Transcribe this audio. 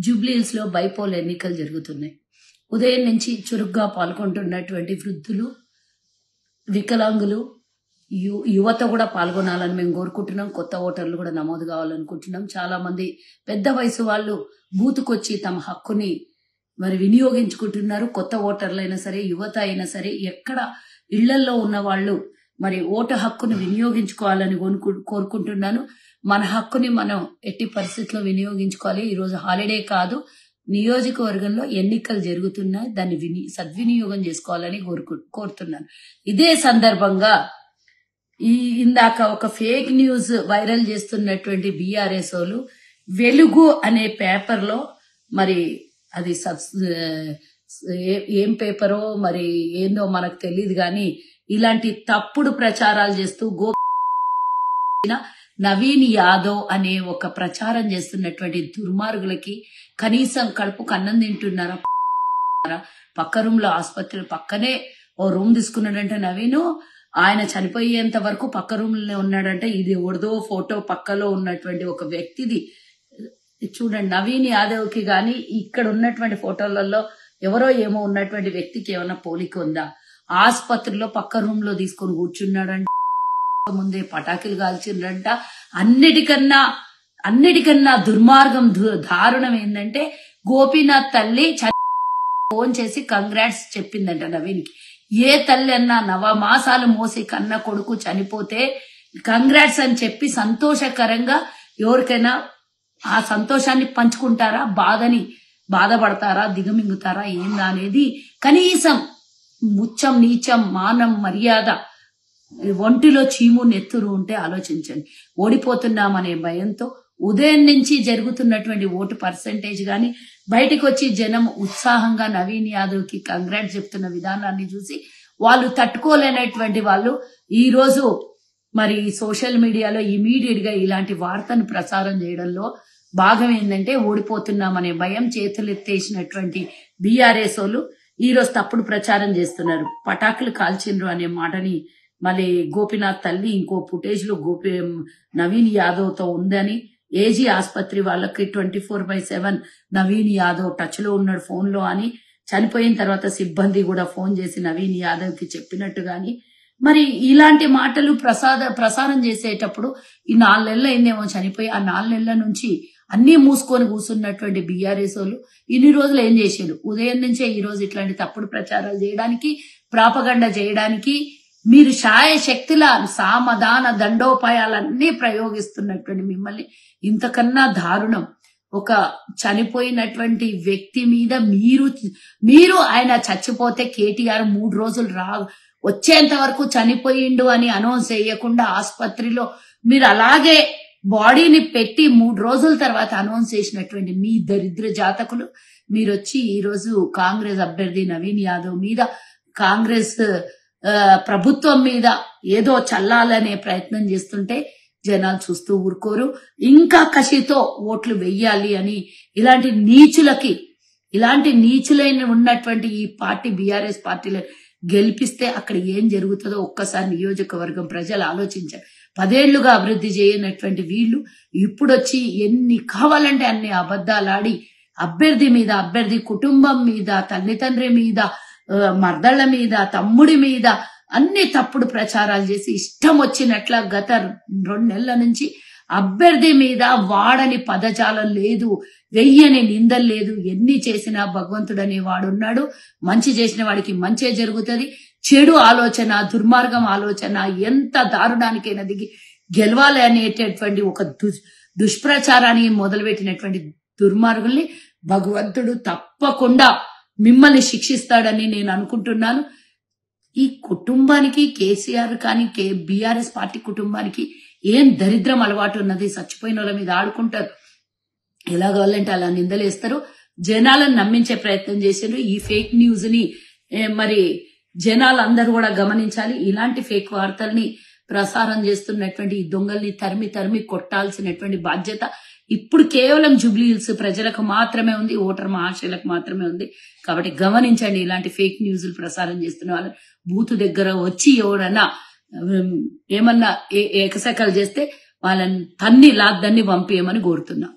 జూబ్లీహిల్స్ లో బైపోల్ ఎన్నికలు జరుగుతున్నాయి. ఉదయం నుంచి చురుగ్గా పాల్గొంటున్నటువంటి వృద్ధులు, వికలాంగులు, యువత కూడా పాల్గొనాలని మేము కోరుకుంటున్నాం. కొత్త ఓటర్లు కూడా నమోదు కావాలనుకుంటున్నాం. చాలా మంది పెద్ద వయసు వాళ్ళు బూతుకొచ్చి తమ హక్కుని వినియోగించుకుంటున్నారు. కొత్త ఓటర్లైనా సరే, యువత అయినా సరే, ఎక్కడ ఇళ్లల్లో ఉన్న వాళ్ళు ఓటు హక్కును వినియోగించుకోవాలని కోరుకుంటున్నాను. మన హక్కుని మనం ఎట్టి పరిస్థితుల్లో వినియోగించుకోవాలి. ఈరోజు హాలిడే కాదు, నియోజకవర్గంలో ఎన్నికలు జరుగుతున్నాయి. దాన్ని సద్వినియోగం చేసుకోవాలని కోరుతున్నాను. ఇదే సందర్భంగా ఇందాక ఒక ఫేక్ న్యూస్ వైరల్ చేస్తున్నటువంటి బీఆర్ఎస్ వాళ్ళు వెలుగు అనే పేపర్లో అది ఏం పేపరో ఏందో మనకు తెలియదు కానీ ఇలాంటి తప్పుడు ప్రచారాలు చేస్తూ నవీన్ యాదవ్ అనే ఒక ప్రచారం చేస్తున్నటువంటి దుర్మార్గులకి కనీసం కడుపుకు అన్నం తింటున్నారా? పక్క రూమ్ లో ఆసుపత్రి పక్కనే ఓ రూమ్ తీసుకున్నాడంటే నవీన్, ఆయన చనిపోయేంత వరకు పక్క రూమ్ లోనే ఉన్నాడంటే ఇది ఎవరిదో ఫోటో పక్కలో ఉన్నటువంటి ఒక వ్యక్తిది. చూడండి, నవీన్ యాదవ్ కి గాని ఇక్కడ ఉన్నటువంటి ఫోటోలలో ఎవరో ఏమో ఉన్నటువంటి వ్యక్తికి ఏమైనా పోలిక ఉందా? ఆసుపత్రిలో పక్క రూమ్ లో తీసుకొని కూర్చున్నాడంట, ముందే పటాకులు కాల్చిండ్రంట. అన్నిటికన్నా దుర్మార్గం దారుణం ఏంటంటే గోపీనాథ్ తల్లి ఫోన్ చేసి కంగ్రాట్స్ చెప్పిందంట నవీన్ కి. ఏ తల్లి అన్నా నవమాసాలు మోసి కన్న కొడుకు చనిపోతే కంగ్రాట్స్ అని చెప్పి సంతోషకరంగా ఎవరికైనా ఆ సంతోషాన్ని పంచుకుంటారా? బాధపడతారా? దిగమింగుతారా? ఏందా అనేది కనీసం ముచ్చం నీచం మానం మర్యాద ఒంటిలో చీము నెత్తురు ఉంటే ఆలోచించండి. ఓడిపోతున్నామనే భయంతో ఉదయం నుంచి జరుగుతున్నటువంటి ఓటు పర్సెంటేజ్ గాని బయటకు వచ్చి జనం ఉత్సాహంగా నవీన్ యాదవ్ కి కంగ్రాట్స్ చెప్తున్న విధానాన్ని చూసి వాళ్ళు తట్టుకోలేనటువంటి వాళ్ళు ఈ రోజు సోషల్ మీడియాలో ఇమీడియట్ గా ఇలాంటి వార్తను ప్రసారం చేయడంలో భాగం ఏంటంటే ఓడిపోతున్నామనే భయం చేతులెత్తేసినటువంటి బీఆర్ఎస్ వాళ్ళు ఈ రోజు తప్పుడు ప్రచారం చేస్తున్నారు. పటాకులు కాల్చిండ్రు అనే మాటని గోపీనాథ్ తల్లి ఇంకో ఫుటేజ్ లో నవీన్ యాదవ్ తో ఉందని, ఏజీ ఆసుపత్రి వాళ్ళకి 24/7 నవీన్ యాదవ్ టచ్ లో ఉన్నాడు ఫోన్ లో అని, చనిపోయిన తర్వాత సిబ్బంది కూడా ఫోన్ చేసి నవీన్ యాదవ్ కి చెప్పినట్టు గాని ఇలాంటి మాటలు ప్రసారం చేసేటప్పుడు ఈ 4 నెలలు అయిందేమో చనిపోయి, ఆ 4 నెలల నుంచి అన్ని మూసుకొని కూర్చున్నటువంటి బీఆర్ఎస్ వాళ్ళు ఇన్ని రోజులు ఏం చేశారు? ఉదయం నుంచే ఈ రోజు ఇట్లాంటి తప్పుడు ప్రచారాలు చేయడానికి, ప్రాపగండ చేయడానికి మీరు శాయశక్తుల సామధాన దండోపాయాలన్నీ ప్రయోగిస్తున్నటువంటి మిమ్మల్ని ఇంతకన్నా దారుణం ఒక చనిపోయినటువంటి వ్యక్తి మీద మీరు ఆయన చచ్చిపోతే కేటీఆర్ 3 రోజులు వచ్చేంత వరకు చనిపోయిండు అని అనౌన్స్ చేయకుండా ఆసుపత్రిలో మీరు అలాగే బాడీని పెట్టి 3 రోజుల తర్వాత అనౌన్స్ చేసినటువంటి మీ దరిద్ర జాతకులు మీరు వచ్చి ఈ రోజు కాంగ్రెస్ అభ్యర్థి నవీన్ యాదవ్ మీద, కాంగ్రెస్ ప్రభుత్వం మీద ఏదో చల్లాలనే ప్రయత్నం చేస్తుంటే జనాలు చూస్తూ ఊరుకోరు. ఇంకా కసితో ఓట్లు వెయ్యాలి అని ఇలాంటి నీచులైన ఉన్నటువంటి ఈ పార్టీ బీఆర్ఎస్ పార్టీలో గెలిపిస్తే అక్కడ ఏం జరుగుతుందో ఒక్కసారి నియోజకవర్గం ప్రజలు ఆలోచించారు. 10 ఏళ్లుగా అభివృద్ధి చేయనటువంటి వీళ్ళు ఇప్పుడొచ్చి ఎన్ని కావాలంటే అన్ని అబద్ధాలాడి అభ్యర్థి మీద, అభ్యర్థి కుటుంబం మీద, తల్లిదండ్రి మీద, మర్దళ్ల మీద, తమ్ముడి మీద అన్ని తప్పుడు ప్రచారాలు చేసి ఇష్టం వచ్చినట్ల గత 2 నెలల నుంచి అభ్యర్థి మీద వాడని పదజాలం లేదు, వెయ్యని నిందలు లేదు. ఎన్ని చేసినా భగవంతుడనే వాడున్నాడు. మంచి చేసిన వాడికి మంచే జరుగుతుంది. చెడు ఆలోచన, దుర్మార్గం ఆలోచన ఎంత దారుణానికైనా దిగి గెలవాలి అనేటటువంటి ఒక దుష్ప్రచారాన్ని మొదలుపెట్టినటువంటి దుర్మార్గుల్ని భగవంతుడు తప్పకుండా మిమ్మల్ని శిక్షిస్తాడని నేను అనుకుంటున్నాను. ఈ కుటుంబానికి కేసీఆర్ కానీ బీఆర్ఎస్ పార్టీ కుటుంబానికి ఏం దరిద్రం అలవాటు ఉన్నది? చచ్చిపోయిన వాళ్ళ మీద ఆడుకుంటారు, ఎలా కావాలంటే అలా నిందలేస్తారు. జనాలను నమ్మించే ప్రయత్నం చేశారు. ఈ ఫేక్ న్యూస్ ని జనాలందరూ కూడా గమనించాలి. ఇలాంటి ఫేక్ వార్తల్ని ప్రసారం చేస్తున్నటువంటి ఈ దొంగల్ని తరిమి కొట్టాల్సినటువంటి బాధ్యత ఇప్పుడు కేవలం జూబ్లీహిల్స్ ప్రజలకు మాత్రమే ఉంది, ఓటర్ మహాశయులకు మాత్రమే ఉంది. కాబట్టి గమనించండి, ఇలాంటి ఫేక్ న్యూస్లు ప్రసారం చేస్తున్న వాళ్ళని బూత్ దగ్గర వచ్చి ఎవడన్నా ఏమన్నా ఏకసకాలు చేస్తే వాళ్ళని లాక్దాన్ని పంపియమని కోరుతున్నా.